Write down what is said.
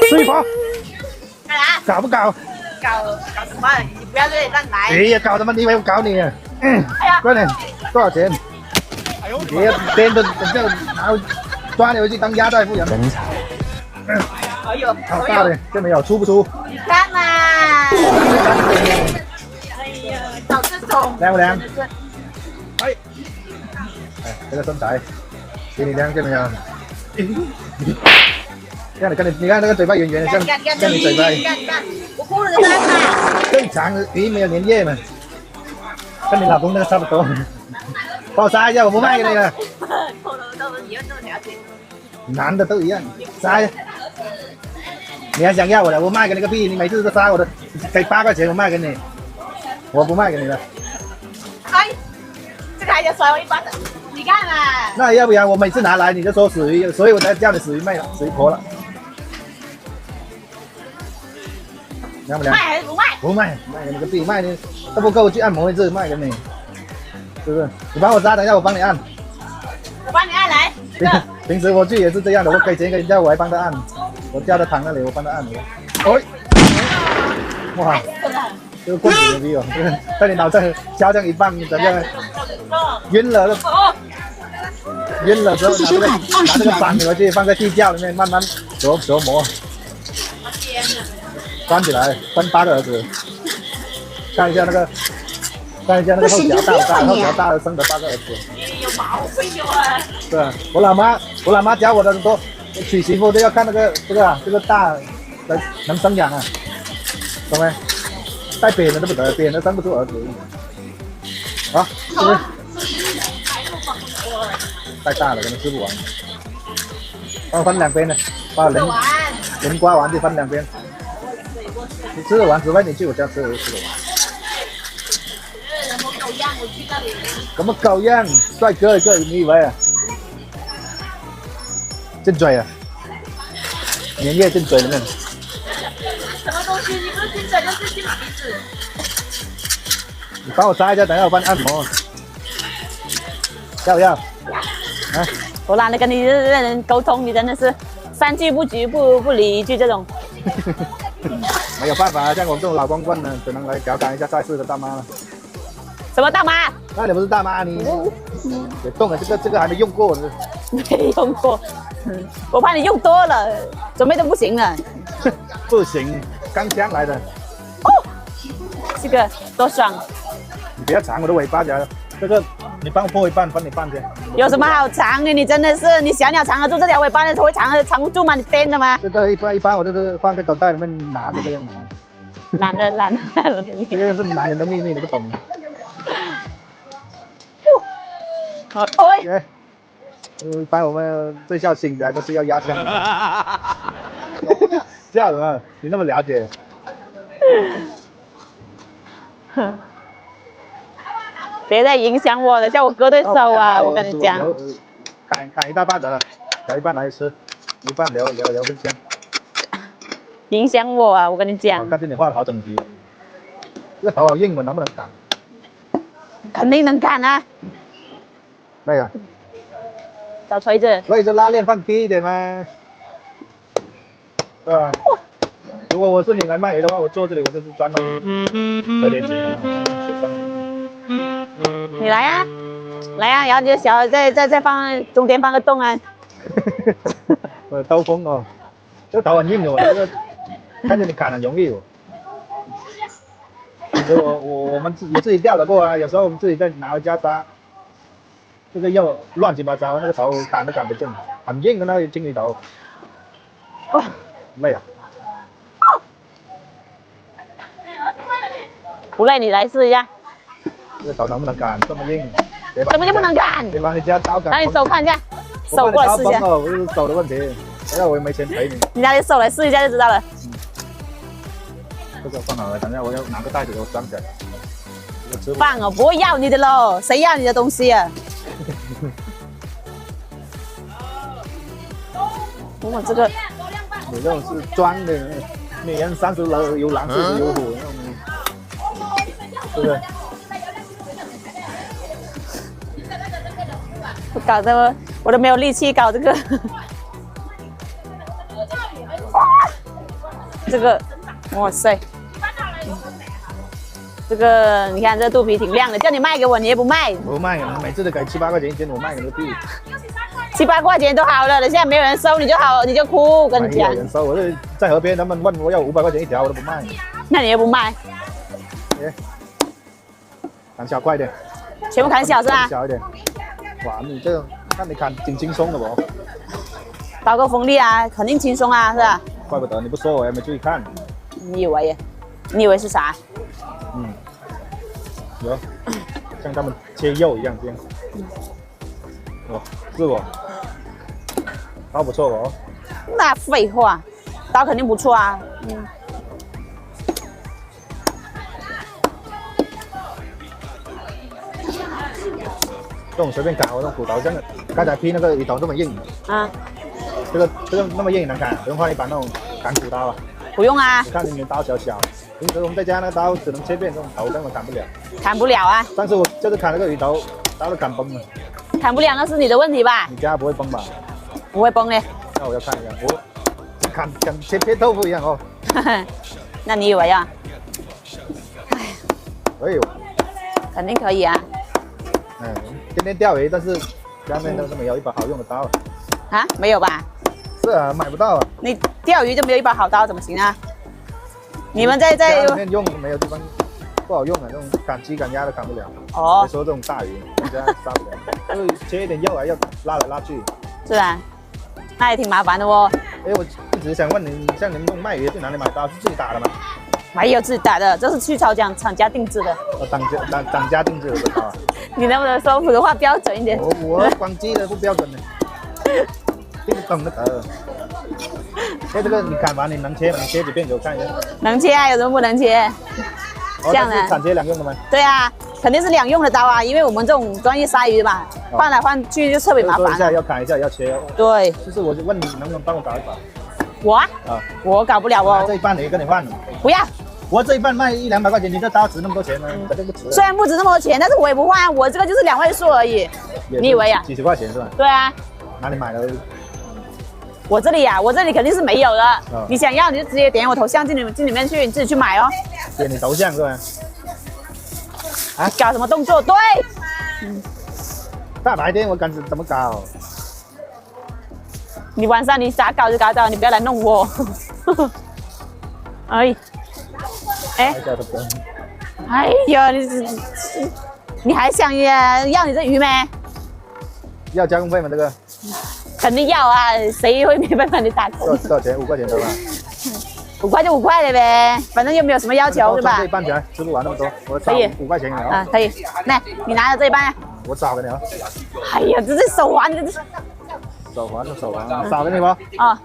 师傅，干啥？搞不搞？搞什么？你不要这里乱来！哎呀，搞什么？你以为我搞你啊？哎呀，快点，多少钱？别编的，这然后抓你回去当鸭大夫人。真惨。哎呦，好大的，这没有，出不出？你看嘛！哎呀，找这种凉不凉？哎，这个身材，给你量见没有？你看那个嘴巴圆圆的，像你嘴巴。干！我哭了，你干嘛？正常的，鱼没有粘液嘛，跟你老公那个差不多。帮我杀一下，我不卖给你了。头都一样，这么了解。男的都一样，杀一下。你还想要我的？我卖给你个屁！你每次都杀我的，给8块钱我卖给你，我不卖给你了。哎，这个还想甩我一巴掌？你干嘛？那要不然我每次拿来你就说死鱼，所以我才叫你死鱼妹了，死鱼婆了。要不然卖还是不卖？不卖，卖给你个屁！卖你都不够去按摩一次，卖给你，是不是？你帮我杀，等一下我帮你按。我帮你按来。平时我去也是这样的，我给钱给人家，我还帮他按，我叫他躺那里，我帮他按。哎，哇，这个棍子牛逼哦！在你脑袋敲这样一棒，你怎样？晕了都。晕了之后拿这个板回去放在地窖里面慢慢琢磨。关起来，分8个儿子，看一下那个后脚大的生的8个儿子。有毛病啊！对啊，我老妈教我的多，娶媳妇都要看这个大能生养啊，懂没？带扁的都不得，扁的生不出儿子。啊，是不是？太大了，可能吃不完。帮我分2边的，把人刮完就分2边。你吃得完，除非你去我家吃，我就吃得完。什么狗样？帅哥一个，你以为啊？进嘴啊！粘液进嘴里面。什么东西？你不是进嘴就是进鼻子。你帮我杀一下，等一下我帮你按摩。要不要？啊？我懒得跟你这人沟通，你真的是3句不离不离1句这种。没有办法，像我们这种老光棍呢，只能来调侃一下在世的大妈了。什么大妈？那你不是大妈，你别动了，这个还没用过呢。没用过，我怕你用多了，准备都不行了。不行，刚枪来的。哦，这个多爽！你不要藏我的尾巴起来，这个你帮我破一半，分你半去。有什么好藏的？你真的是，你小鸟藏得住这条尾巴，那会藏不住吗？你颠的吗？这个一般我就是放在口袋里面拿着这样拿。懒得。这个是男人的秘密，你不懂。哎，一般我们睡觉醒来都是要压箱的。这样子，你那么了解？别再影响我了，叫我割对手啊！我跟你讲，砍一大半的，留一半来吃，一半留冰箱。影响我啊！我跟你讲。我看见你画的好整齐，这个头好硬，我能不能砍？肯定能砍啊！那个。找锤子。所以这拉链放低一点嘛，对吧？如果我是你来卖鱼的话，我坐这里我就是专门这点钱。你来啊，然后你的小再放中间放个洞啊。我兜风哦，这个头很硬哦，这个看着你砍很容易哦。我们自己钓得过啊，有时候我们自己再拿回家杀。这个又乱七八糟，那个头砍都砍不正，很硬的那个金鱼头。累啊！不累，你来试一下。这个头能不能砍？这么硬，怎么就不能砍？别把你家刀砍。拿你手看一下，手过来试一下。我是手的问题，等下我也没钱赔你。你拿你手来试一下就知道了。这个放好了，等下我要拿个袋子给我装起来。放哦，不会要你的喽，谁要你的东西啊？我这个，你这种是装的，女人30了有狼40有虎，是不是？我搞得我都没有力气搞这个。这个，哇塞，这个你看这肚皮挺亮的，叫你卖给我你也不卖，不卖，每次都给7、8块钱一斤，我卖给个屁。 7、8块钱都好了，现在没有人收你就好，你就哭，我跟你讲。没有人收，我这在河边，他们问我要500块钱一条，我都不卖。那你也不卖，砍小块一点，全部砍小是吧？小一点。哇，你这个看你砍挺轻松的不？刀够锋利啊，肯定轻松啊，是吧？怪不得你不说，我也没注意看。你以为？你以为是啥？嗯，有，像他们切肉一样这样。哦，是我，刀不错哦。那废话，刀肯定不错啊。嗯。这种随便砍，我这种骨头真的，刚才劈那个鱼头这么硬，啊，这个那么硬能砍，不用换一把那种砍骨刀啊。不用啊，你看你的刀小小，平时我们在家那个刀只能切片，这种头根本砍不了。砍不了啊，但是我这次砍那个鱼头，刀都砍崩了。砍不了那是你的问题吧？你家不会崩吧？不会崩嘞。那我要看一下，我砍切片豆腐一样哦。那你以为啊？哎呦，肯定可以啊。嗯，天天钓鱼，但是家面都是没有一把好用的刀。啊，没有吧？是啊，买不到啊。你钓鱼就没有一把好刀，怎么行啊？你们在家里面用没有地方不好用啊，这种赶鸡赶鸭都赶不了。哦。别说这种大鱼，人家杀不了，就切一点肉还要拉来拉去。是啊，那也挺麻烦的哦。哎，我一直想问你，像你们这种卖鱼去哪里买刀？是自己打的吗？没有自己打的，这是去厂家定制的。厂家定制的刀啊。你能不能说普通话标准一点？我广西的不标准的，听不懂的得。哎，这个你砍完你能切吗？你切几片给我看一下。能切啊，有什么不能切？这样的。砍切两用的吗？对啊，肯定是两用的刀啊，因为我们这种专业杀鱼的嘛，换来换去就特别麻烦。说一下要砍一下要切哦。对。就是我就问你能不能帮我搞一把？我啊？我搞不了哦。这一半你跟你换。不要。我这一半卖100、200块钱，你这刀值那么多钱呢？肯定不值。虽然不值那么多钱，但是我也不换，我这个就是2位数而已。你以为呀？几十块钱是吧？对啊。哪里买的？我这里呀，我这里肯定是没有的。你想要你就直接点我头像进里面去，你自己去买哦。点你头像是吧？啊？搞什么动作？对。大白天我敢怎么搞？你晚上你咋搞就搞到，你不要来弄我。哎。哎，哎呀，你还想要你这鱼没？要加工费吗？这个肯定要啊，谁会没办法你打工？多少钱？5块钱对吧？5块就5块了呗，反正又没有什么要求，是吧？这一半起来，吃不完那么多，我找5块钱给你啊，可以。来，你拿着这一半。我找给你啊。哎呀，这是手环，这是。手环，少给你不？啊。